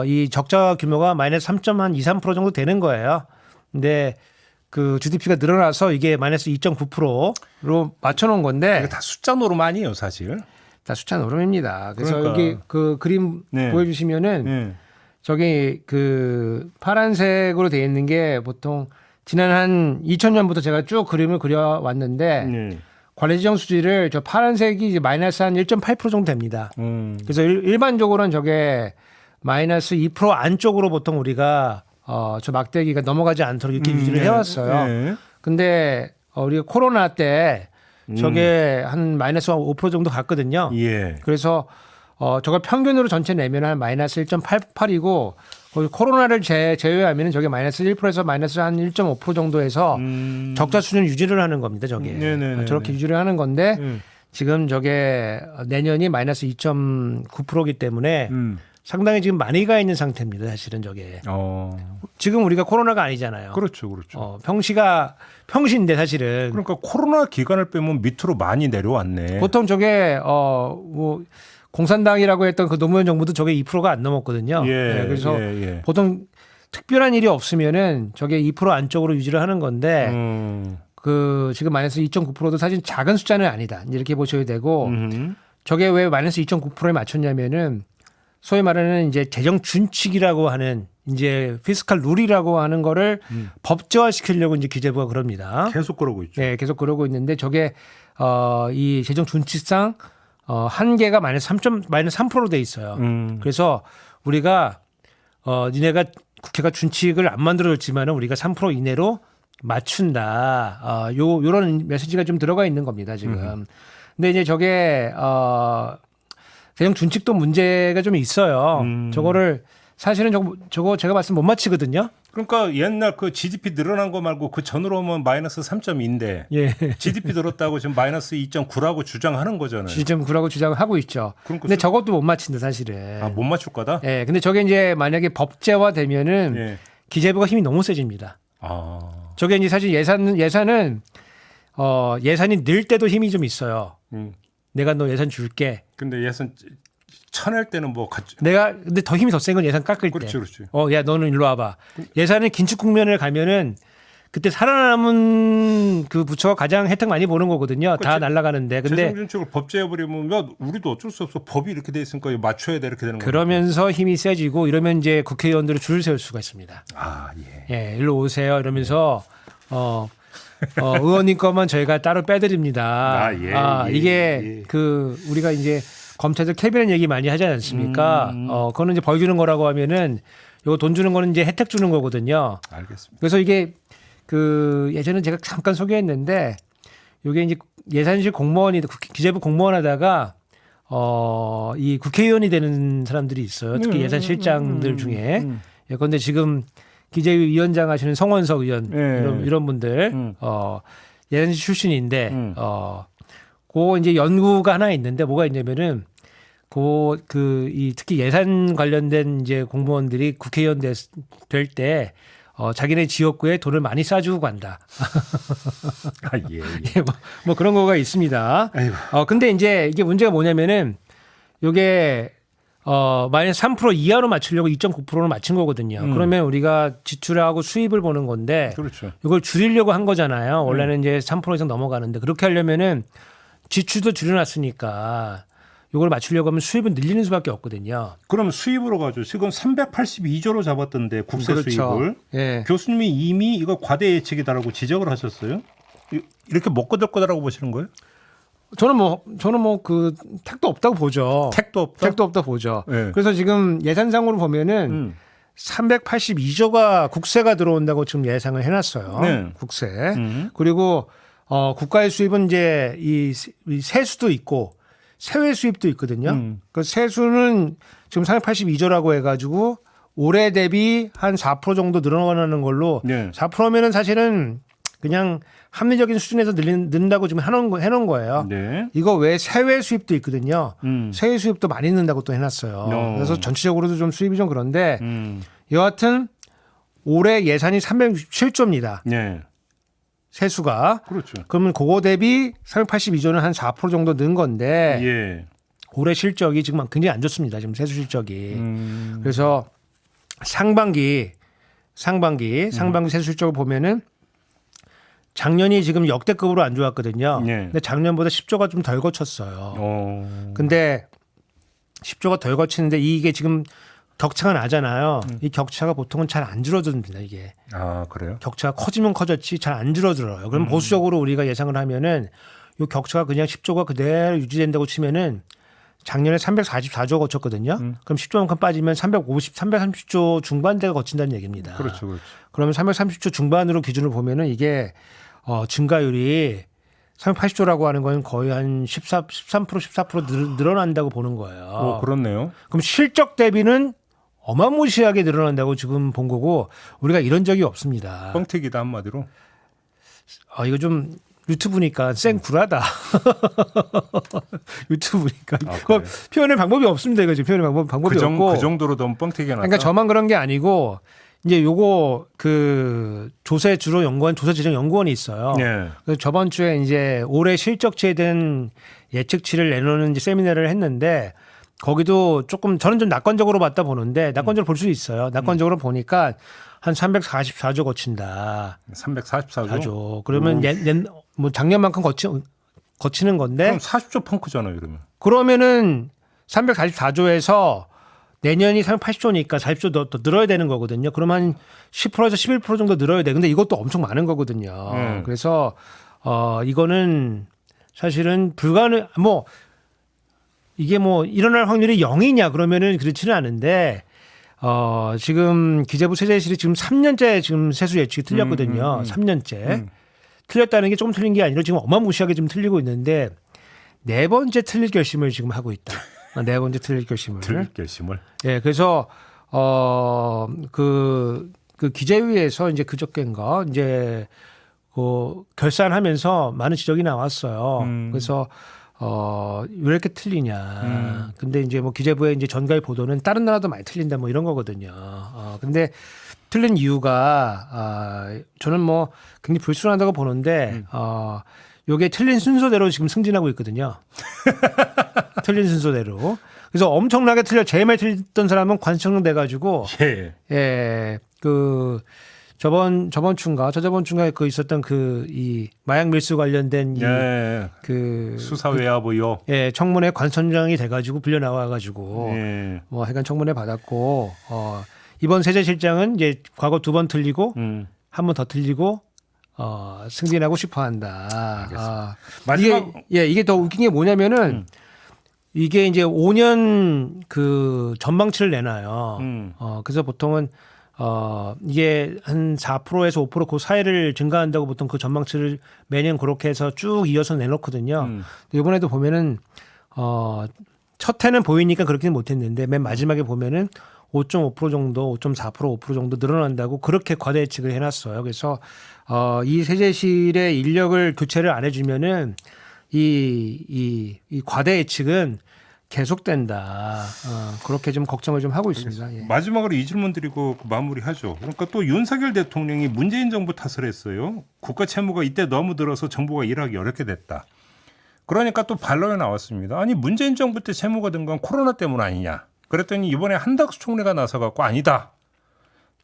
이 적자 규모가 마이너스 3.23% 정도 되는 거예요. 근데 그 GDP가 늘어나서 이게 마이너스 2.9%로 맞춰놓은 건데 이게 다 숫자 노름 아니에요, 사실. 다 숫자 노름입니다. 그래서 그러니까. 여기 그 그림 네. 보여주시면은 예. 저기 그 파란색으로 되어 있는 게 보통 지난 한 2000년부터 제가 쭉 그림을 그려왔는데 예. 관리지정 수지를 저 파란색이 이제 마이너스 한 1.8% 정도 됩니다. 그래서 일반적으로는 저게 마이너스 2% 안쪽으로 보통 우리가 저 막대기가 넘어가지 않도록 이렇게 유지를 해왔어요. 예. 근데 우리가 코로나 때 저게 한 마이너스 5% 정도 갔거든요. 예. 그래서 저걸 평균으로 전체 내면 한 마이너스 1.88이고 코로나를 제외하면 저게 마이너스 1%에서 마이너스 한 1.5% 정도에서 적자 수준 유지를 하는 겁니다. 저게 네네네네. 저렇게 유지를 하는 건데 지금 저게 내년이 마이너스 2.9%이기 때문에 상당히 지금 많이 가 있는 상태입니다. 사실은 저게 지금 우리가 코로나가 아니잖아요. 그렇죠, 그렇죠. 평시인데 사실은 그러니까 코로나 기간을 빼면 밑으로 많이 내려왔네. 보통 저게 뭐 공산당이라고 했던 그 노무현 정부도 저게 2%가 안 넘었거든요. 예, 네, 그래서 예. 보통 특별한 일이 없으면은 저게 2% 안쪽으로 유지를 하는 건데 그 지금 마이너스 2.9%도 사실 작은 숫자는 아니다. 이렇게 보셔야 되고 저게 왜 마이너스 2.9%에 맞췄냐면은 소위 말하는 이제 재정 준칙이라고 하는 이제 피스칼 룰이라고 하는 거를 법제화 시키려고 이제 기재부가 그럽니다. 계속 그러고 있죠. 네, 계속 그러고 있는데 저게 이 재정 준칙상 한계가 마이너스 3%로 돼 있어요. 그래서 우리가 니네가 국회가 준칙을 안 만들어줬지만은 우리가 3% 이내로 맞춘다. 요런 메시지가 좀 들어가 있는 겁니다, 지금. 근데 이제 저게 재정 준칙도 문제가 좀 있어요. 저거를 사실은 저거 제가 봤을 때 못 맞히거든요. 그러니까 옛날 그 GDP 늘어난 거 말고 그 전으로 오면 마이너스 3.2인데 예. GDP 늘었다고 지금 마이너스 2.9라고 주장하는 거잖아요. 2.9라고 주장을 하고 있죠. 그러니까 근데 저것도 못 맞힌다, 사실은. 못 맞출 거다? 예. 근데 저게 이제 만약에 법제화 되면은 예. 기재부가 힘이 너무 세집니다. 아. 저게 이제 사실 예산은 예산이 늘 때도 힘이 좀 있어요. 내가 너 예산 줄게. 근데 예산 쳐낼 때는 뭐 근데 더 힘이 더 센 건 예산 깎을 때. 그렇지. 야, 너는 일로 와봐. 예산의 긴축 국면을 가면은 그때 살아남은 그 부처가 가장 혜택 많이 보는 거거든요. 다 날아가는데. 근데 재정준칙을 법제해버리면 야, 우리도 어쩔 수 없어. 법이 이렇게 돼 있으니까 맞춰야 돼 이렇게 되는 거예요. 그러면서 힘이 세지고 이러면 이제 국회의원들을 줄을 세울 수가 있습니다. 아 예. 예, 일로 오세요. 이러면서 의원님 것만 저희가 따로 빼드립니다. 이게 그 우리가 이제 검찰들 캐비넷 얘기 많이 하지 않습니까? 그거는 이제 벌 주는 거라고 하면은 이거 돈 주는 거는 이제 혜택 주는 거거든요. 알겠습니다. 그래서 이게 그 예전에 제가 잠깐 소개했는데 이게 이제 예산실 공무원이 기재부 공무원 하다가 이 국회의원이 되는 사람들이 있어요. 특히 예산실장들 중에. 그런데 지금 기재위 위원장 하시는 성원석 의원 이런 분들 예산실 출신인데 그 이제 연구가 하나 있는데 뭐가 있냐면은 특히 예산 관련된 이제 공무원들이 국회의원 될 때 자기네 지역구에 돈을 많이 싸주고 간다. 예. 뭐 그런 거가 있습니다. 근데 이제 이게 문제가 뭐냐면은 요게 마이너스 3% 이하로 맞추려고 2.9%로 맞춘 거거든요. 그러면 우리가 지출하고 수입을 보는 건데 그렇죠. 이걸 줄이려고 한 거잖아요. 원래는 이제 3% 이상 넘어가는데 그렇게 하려면은 지출도 줄여놨으니까 이걸 맞추려고 하면 수입은 늘리는 수밖에 없거든요. 그럼 수입으로 가죠. 지금 382조로 잡았던데 국세 그렇죠. 수입을. 예. 교수님이 이미 이거 과대 예측이다라고 지적을 하셨어요. 이렇게 못 거들거다라고 보시는 거예요? 저는 뭐 그 택도 없다고 보죠. 택도 없다 보죠. 네. 그래서 지금 예산상으로 보면은 382조가 국세가 들어온다고 지금 예상을 해놨어요. 네. 국세. 그리고 국가의 수입은 이제 이 세수도 있고 세외 수입도 있거든요. 그 세수는 지금 382조라고 해가지고 올해 대비 한 4% 정도 늘어나는 걸로 네. 4%면은 사실은 그냥 합리적인 수준에서 는다고 지금 해놓은 거예요. 네. 이거 외에 세외 수입도 있거든요. 세외 수입도 많이 는다고 또 해놨어요. 그래서 전체적으로도 좀 수입이 좀 그런데 여하튼 올해 예산이 367조입니다. 네. 세수가. 그렇죠. 그러면 그거 대비 382조는 한 4% 정도 는 건데 예. 올해 실적이 지금 굉장히 안 좋습니다. 지금 세수 실적이. 그래서 상반기 세수 실적을 보면은 작년이 지금 역대급으로 안 좋았거든요. 네. 근데 작년보다 10조가 좀 덜 거쳤어요. 근데 10조가 덜 거치는데 이게 지금 격차가 나잖아요. 이 격차가 보통은 잘 안 줄어듭니다. 이게. 아, 그래요? 격차가 커지면 커졌지 잘 안 줄어들어요. 그럼 보수적으로 우리가 예상을 하면은 이 격차가 그냥 10조가 그대로 유지된다고 치면은 작년에 344조 거쳤거든요. 그럼 10조만큼 빠지면 330조 중반대가 거친다는 얘기입니다. 그렇죠. 그렇죠. 그러면 330조 중반으로 기준을 보면은 이게 증가율이 380조라고 하는 건 거의 한 13% 14% 늘어난다고 보는 거예요. 그렇네요. 그럼 실적 대비는 어마무시하게 늘어난다고 지금 본 거고 우리가 이런 적이 없습니다. 뻥튀기다 한마디로. 이거 좀 유튜브니까 쌩굴하다. 유튜브니까 그래요? 표현할 방법이 없습니다. 이거 지금 표현할 방법이 없고. 그 정도로 너무 뻥튀기가 났다. 그러니까 저만 그런 게 아니고 이제 요거 그 조세 주로 연구원 조세재정연구원이 있어요. 네. 그래서 저번 주에 이제 올해 실적치에 대한 예측치를 내놓는 이제 세미나를 했는데 거기도 조금 저는 좀 낙관적으로 봤다 보는데 낙관적으로 볼 수 있어요. 낙관적으로 보니까 한 344조 거친다. 344조. 4조. 그러면 뭐 작년만큼 거치는 건데. 그럼 40조 펑크잖아요, 그러면. 그러면은 344조에서 내년이 380조니까 40조 더 늘어야 되는 거거든요. 그러면 한 10%에서 11% 정도 늘어야 돼. 근데 이것도 엄청 많은 거거든요. 그래서 이거는 사실은 뭐 이게 뭐 일어날 확률이 0이냐 그러면은 그렇지는 않은데 지금 기재부 세제실이 지금 3년째 지금 세수 예측이 틀렸거든요. 3년째. 틀렸다는 게 조금 틀린 게 아니라 지금 어마무시하게 좀 틀리고 있는데 네 번째 틀릴 결심을 지금 하고 있다. 네 번째 틀릴 결심을. 예, 그래서 그 기재위에서 이제 그저께인가 이제 그 결산하면서 많은 지적이 나왔어요. 그래서 왜 이렇게 틀리냐. 근데 이제 뭐 기재부의 이제 전가의 보도는 다른 나라도 많이 틀린다 뭐 이런 거거든요. 근데 틀린 이유가 저는 뭐 굉장히 불순하다고 보는데 요게 틀린 순서대로 지금 승진하고 있거든요. 틀린 순서대로. 그래서 엄청나게 제일 많이 틀렸던 사람은 관청령 돼가지고 그 저번 주인가 저저번 주인가에 그 있었던 그 이 마약 밀수 관련된 그 수사 외압 의혹. 청문회 관청장이 돼가지고 불려 나와가지고 뭐 하여간 청문회 받았고 이번 세제실장은 이제 과거 2번 틀리고 한 번 더 틀리고 승진하고 싶어한다. 이게 더 웃긴 게 뭐냐면은 이게 이제 5년 그 전망치를 내놔요. 그래서 보통은 이게 한 4%에서 5% 그 사이를 증가한다고 보통 그 전망치를 매년 그렇게 해서 쭉 이어서 내놓거든요. 이번에도 보면은 첫 해는 보이니까 그렇게는 못했는데 맨 마지막에 보면은 5.5% 정도, 5.4%, 5% 정도 늘어난다고 그렇게 과대 예측을 해놨어요. 그래서 이 세제실의 인력을 교체를 안 해주면은 이 과대 예측은 계속된다. 그렇게 좀 걱정을 좀 하고 있습니다. 예. 마지막으로 이 질문 드리고 마무리하죠. 그러니까 또 윤석열 대통령이 문재인 정부 탓을 했어요. 국가 채무가 이때 너무 들어서 정부가 일하기 어렵게 됐다. 그러니까 또 반론이 나왔습니다. 아니 문재인 정부 때 채무가 든 건 코로나 때문 아니냐. 그랬더니 이번에 한덕수 총리가 나서 갖고 아니다.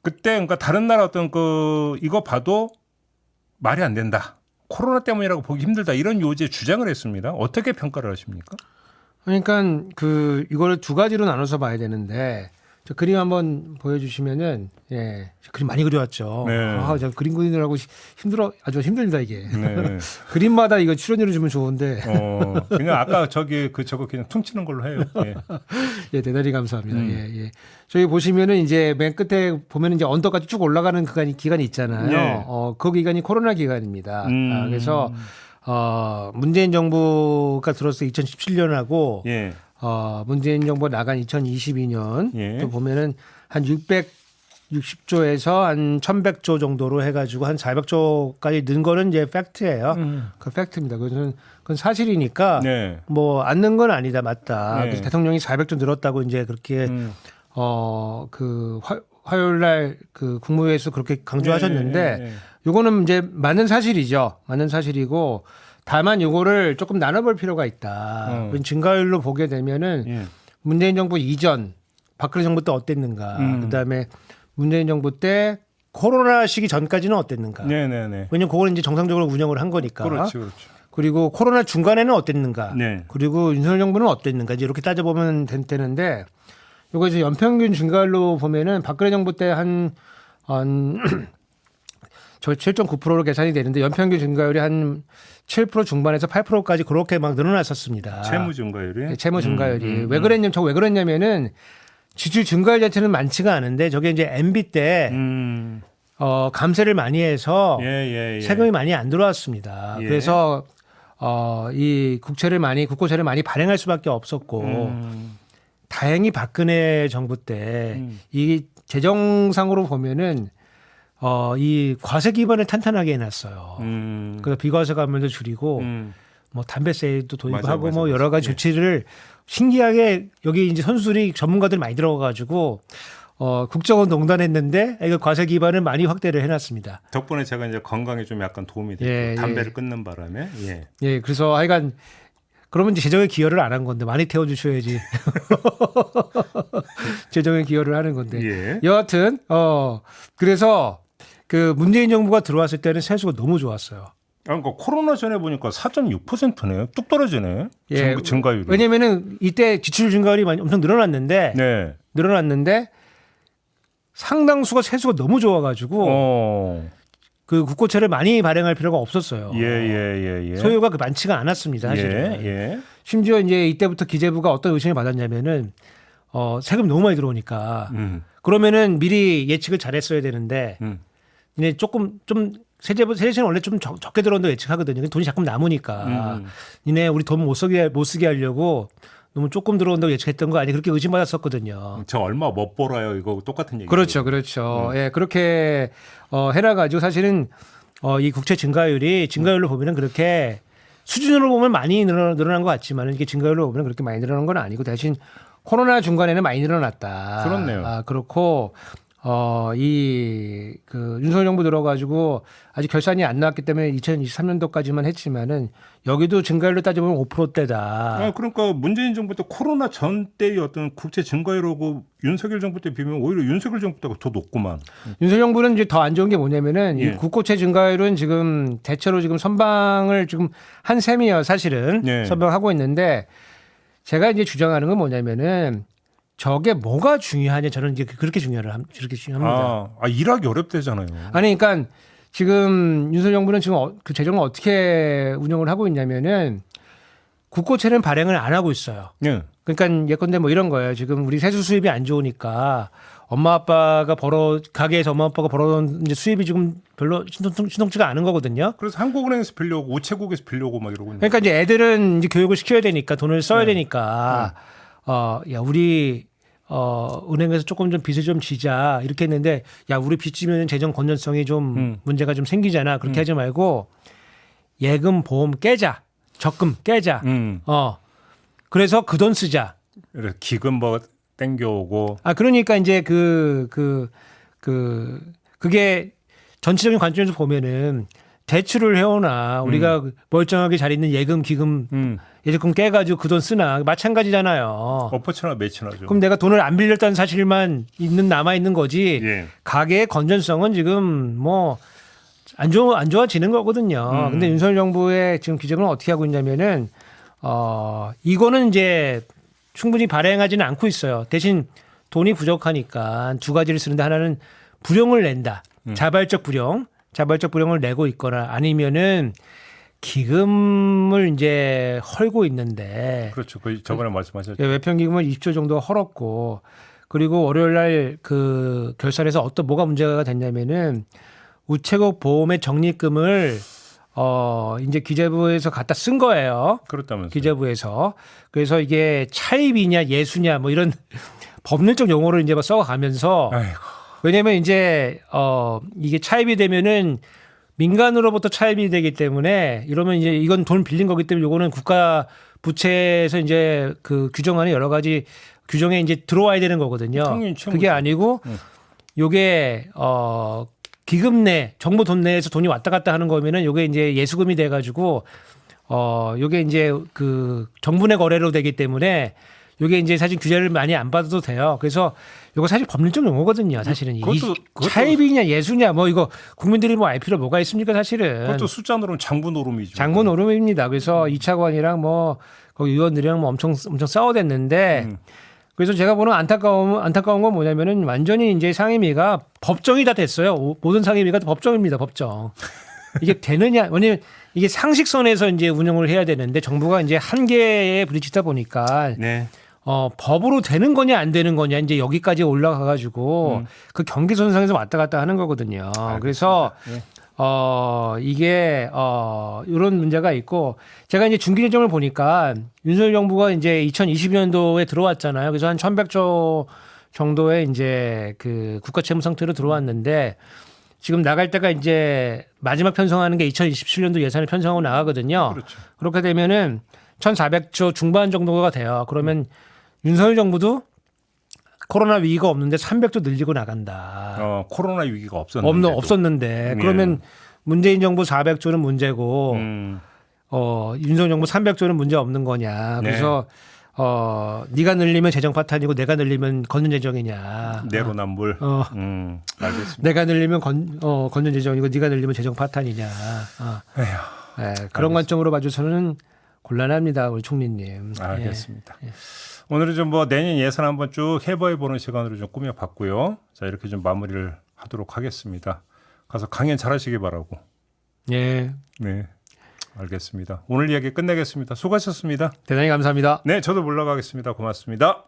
그때 그러니까 다른 나라 어떤 이거 봐도 말이 안 된다. 코로나 때문이라고 보기 힘들다. 이런 요지의 주장을 했습니다. 어떻게 평가를 하십니까? 그러니까 이거를 두 가지로 나눠서 봐야 되는데 저 그림 한번 보여주시면은 그림 많이 그려왔죠. 저 그림 그리느라고 아주 힘듭니다 이게. 그림마다 이거 출연료를 주면 좋은데. 그냥 아까 저거 그냥 퉁치는 걸로 해요. 대단히 감사합니다. 저기 보시면은 이제 맨 끝에 보면은 이제 언덕까지 쭉 올라가는 기간이 있잖아요. 그 기간이 코로나 기간입니다. 그래서 문재인 정부가 들어서 2017년하고 문재인 정부 나간 2022년 또 보면은 한 660조에서 한 1100조 정도로 해가지고 한 400조까지 는 거는 이제 팩트예요. 그 팩트입니다. 그건 사실이니까 네. 뭐 안 는 건 아니다, 맞다. 네. 그래서 대통령이 400조 늘었다고 이제 그렇게 그 화요일 날그 국무회의에서 그렇게 강조하셨는데 네. 요거는 이제 맞는 사실이죠. 맞는 사실이고 다만 요거를 조금 나눠볼 필요가 있다. 증가율로 보게 되면은 문재인 정부 이전 박근혜 정부 때 어땠는가. 그다음에 문재인 정부 때 코로나 시기 전까지는 어땠는가. 네네네. 왜냐면 그거는 이제 정상적으로 운영을 한 거니까. 그렇죠, 그렇죠. 그리고 코로나 중간에는 어땠는가. 네. 그리고 윤석열 정부는 어땠는가. 이제 이렇게 따져보면 되는데 요거 이제 연평균 증가율로 보면은 박근혜 정부 때 한 7.9%로 계산이 되는데 연평균 증가율이 한 7% 중반에서 8%까지 그렇게 막 늘어났었습니다. 채무 증가율이? 네, 채무 증가율이. 왜 그랬냐면은 지출 증가율 자체는 많지가 않은데 저게 이제 MB 때 감세를 많이 해서 세금이 많이 안 들어왔습니다. 예. 그래서 이 국고채를 많이 발행할 수밖에 없었고 다행히 박근혜 정부 때 이 재정상으로 보면은 이 과세 기반을 탄탄하게 해놨어요. 그래서 비과세 감면도 줄이고 뭐 담배세도 도입하고 뭐 여러 가지 조치를 신기하게 여기 이제 선수들이 전문가들 많이 들어가가지고 국정원 농단했는데 이거 과세 기반을 많이 확대를 해놨습니다. 덕분에 제가 이제 건강에 좀 약간 도움이 됐고 담배를 끊는 바람에 예, 그래서 하여간 그러면 이제 재정에 기여를 안 한 건데 많이 태워주셔야지. 재정에 기여를 하는 건데. 예. 여하튼 그래서 그 문재인 정부가 들어왔을 때는 세수가 너무 좋았어요. 그러니까 코로나 전에 보니까 4.6%네요. 뚝 떨어지네. 예, 증가율이. 왜냐면은 이때 지출 증가율이 엄청 늘어났는데 상당수가 세수가 너무 좋아가지고 그 국고채를 많이 발행할 필요가 없었어요. 예. 소요가 많지가 않았습니다. 사실은. 예. 심지어 이제 이때부터 기재부가 어떤 의심을 받았냐면은 세금 너무 많이 들어오니까 그러면은 미리 예측을 잘했어야 되는데 이제 조금 좀 세제는 원래 좀 적게 들어온다고 예측하거든요. 근데 돈이 자꾸 남으니까 니네 우리 돈 못 쓰게 하려고 너무 조금 들어온다고 예측했던 거 아니 그렇게 의심받았었거든요. 저 얼마 못 벌어요. 이거 똑같은 얘기. 그렇죠. 예, 그렇게 해놔가지고 사실은 이 국채 증가율로 보면은 그렇게 수준으로 보면 많이 늘어난 것 같지만 이게 증가율로 보면 그렇게 많이 늘어난 건 아니고 대신 코로나 중간에는 많이 늘어났다. 그렇네요. 그렇고 그 윤석열 정부 들어가지고 아직 결산이 안 나왔기 때문에 2023년도까지만 했지만은 여기도 증가율로 따져보면 5%대다. 그러니까 문재인 정부 때 코로나 전 때의 어떤 국채 증가율하고 윤석열 정부 때 비교하면 오히려 윤석열 정부 때가 더 높구만. 윤석열 정부는 이제 더 안 좋은 게 뭐냐면은 이 국고채 증가율은 지금 대체로 지금 선방을 지금 한 셈이에요. 사실은 선방하고 있는데 제가 이제 주장하는 건 뭐냐면은 저게 뭐가 중요하냐 저는 이제 그렇게 중요합니다. 일하기 어렵대잖아요. 아니 그러니까 지금 윤석열 정부는 지금 그 재정을 어떻게 운영을 하고 있냐면은 국고채는 발행을 안 하고 있어요. 그러니까 예컨대 뭐 이런 거예요. 지금 우리 세수 수입이 안 좋으니까 가게에서 엄마 아빠가 벌어온 이제 수입이 지금 별로 신통치가 않은 거거든요. 그래서 한국은행에서 빌려오고 우체국에서 빌려오고 막 이러고 있는. 그러니까 이제 애들은 이제 교육을 시켜야 되니까 돈을 써야 되니까 야 우리 은행에서 조금 좀 빚을 좀 지자 이렇게 했는데 야 우리 빚 지면 재정 건전성이 좀 문제가 좀 생기잖아. 그렇게 하지 말고 예금 보험 깨자. 적금 깨자. 그래서 그 돈 쓰자. 기금 뭐 땡겨오고. 그러니까 이제 그게 전체적인 관점에서 보면은 대출을 해오나 우리가 멀쩡하게 잘 있는 예금, 기금, 예적금 깨가지고 그 돈 쓰나 마찬가지잖아요. 엎어치나 매치나죠. 그럼 내가 돈을 안 빌렸다는 사실만 남아 있는 거지. 가계의 건전성은 지금 뭐 안 좋아지는 거거든요. 근데 윤석열 정부의 지금 기재부는 어떻게 하고 있냐면은 이거는 이제 충분히 발행하지는 않고 있어요. 대신 돈이 부족하니까 두 가지를 쓰는데 하나는 불용을 낸다. 자발적 불용을 내고 있거나 아니면은 기금을 이제 헐고 있는데. 그렇죠. 저번에 말씀하셨죠. 외평기금을 20조 정도 헐었고 그리고 월요일 날 그 결산에서 뭐가 문제가 됐냐면은 우체국 보험의 적립금을 이제 기재부에서 갖다 쓴 거예요. 그렇다면서요. 기재부에서. 그래서 이게 차입이냐 예수냐 뭐 이런 법률적 용어를 이제 막 써가면서 아이고. 왜냐면 이제 이게 차입이 되면은 민간으로부터 차입이 되기 때문에 이러면 이제 이건 돈 빌린 거기 때문에 요거는 국가 부채에서 이제 그 규정하는 여러 가지 규정에 이제 들어와야 되는 거거든요. 당연히 채무죠. 그게 아니고 요게 기금 내 정부 돈 내에서 돈이 왔다 갔다 하는 거면은 요게 이제 예수금이 돼 가지고 요게 이제 그 정부 내 거래로 되기 때문에 요게 이제 사실 규제를 많이 안 받아도 돼요. 그래서 요거 사실 법률적 용어거든요. 사실은 그것도 차입이냐 예수냐 뭐 이거 국민들이 뭐 알 필요 뭐가 있습니까 사실은. 그것도 숫자 노름 장부 노름이죠. 장부 노름입니다. 그래서 이차관이랑 뭐 거기 의원들이랑 뭐 엄청 싸워댔는데 그래서 제가 보는 안타까운 건 뭐냐면은 완전히 이제 상임위가 법정이 다 됐어요. 모든 상임위가 다 법정입니다. 법정. 이게 되느냐? 왜냐면 이게 상식선에서 이제 운영을 해야 되는데 정부가 이제 한계에 부딪히다 보니까 네. 법으로 되는 거냐 안 되는 거냐 이제 여기까지 올라가 가지고 그 경계선상에서 왔다 갔다 하는 거거든요. 알겠습니다. 그래서 네. 이게 이런 문제가 있고 제가 이제 중기재정을 보니까 윤석열 정부가 이제 2020년도에 들어왔잖아요. 그래서 한 1,100조 정도의 이제 그 국가 채무 상태로 들어왔는데 지금 나갈 때가 이제 마지막 편성하는 게 2027년도 예산을 편성하고 나가거든요. 그렇죠. 그렇게 되면은 1,400조 중반 정도가 돼요. 그러면 윤석열 정부도 코로나 위기가 없는데 300조 늘리고 나간다. 코로나 위기가 없었는데. 없었는데 그러면 문재인 정부 400조는 문제고 윤석열 정부 300조는 문제 없는 거냐. 그래서 네가 늘리면 재정 파탄이고 내가 늘리면 건전 재정이냐. 내로남불. 알겠습니다. 내가 늘리면 건전 재정이고 네가 늘리면 재정 파탄이냐. 네, 그런 관점으로 봐줘서는 곤란합니다, 우리 총리님. 알겠습니다. 오늘은 좀 뭐 내년 예산 한번 쭉 해봐야 보는 시간으로 좀 꾸며봤고요. 자, 이렇게 좀 마무리를 하도록 하겠습니다. 가서 강연 잘하시기 바라고. 예. 네, 알겠습니다. 오늘 이야기 끝내겠습니다. 수고하셨습니다. 대단히 감사합니다. 네, 저도 물러가겠습니다. 고맙습니다.